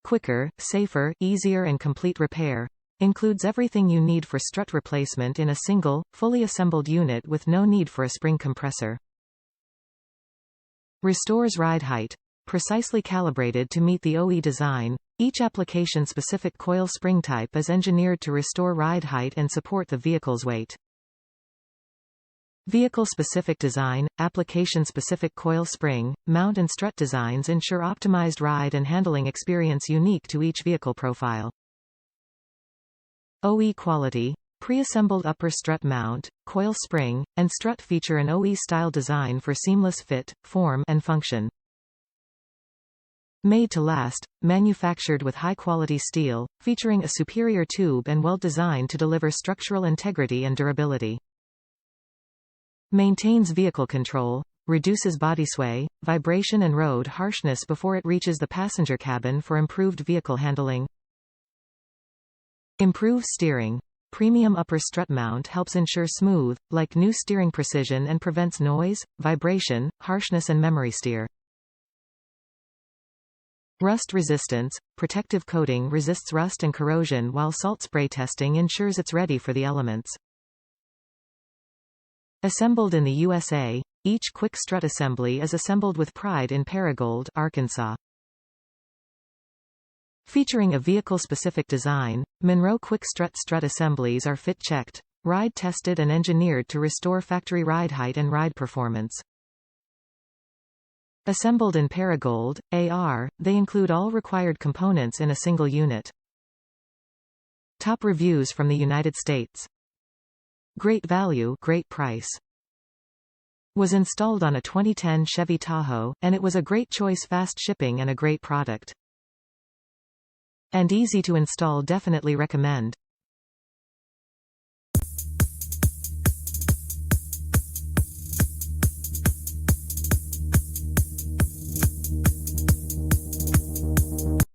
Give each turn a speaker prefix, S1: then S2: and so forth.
S1: quicker, safer, easier and complete repair. Includes everything you need for strut replacement in a single, fully assembled unit with no need for a spring compressor. Restores ride height. Precisely calibrated to meet the OE design, each application-specific coil spring type is engineered to restore ride height and support the vehicle's weight. Vehicle-specific design, application-specific coil spring, mount and strut designs ensure optimized ride and handling experience unique to each vehicle profile. OE quality. Pre-assembled upper strut mount, coil spring, and strut feature an OE-style design for seamless fit, form, and function. Made to last, manufactured with high-quality steel, featuring a superior tube and weld design to deliver structural integrity and durability. Maintains vehicle control, reduces body sway, vibration and road harshness before it reaches the passenger cabin for improved vehicle handling. Improves steering. Premium upper strut mount helps ensure smooth, like new steering precision and prevents noise, vibration, harshness and memory steer. Rust resistance. Protective coating resists rust and corrosion while salt spray testing ensures it's ready for the elements. Assembled in the USA, each Quick-Strut assembly is assembled with pride in Paragould, Arkansas. Featuring a vehicle-specific design, Monroe Quick-Strut strut assemblies are fit-checked, ride-tested and engineered to restore factory ride height and ride performance. Assembled in Paragould, AR, they include all required components in a single unit. Top reviews from the United States. Great value, great price. Was installed on a 2010 Chevy Tahoe, and it was a great choice, fast shipping and a great product. And easy to install, definitely recommend.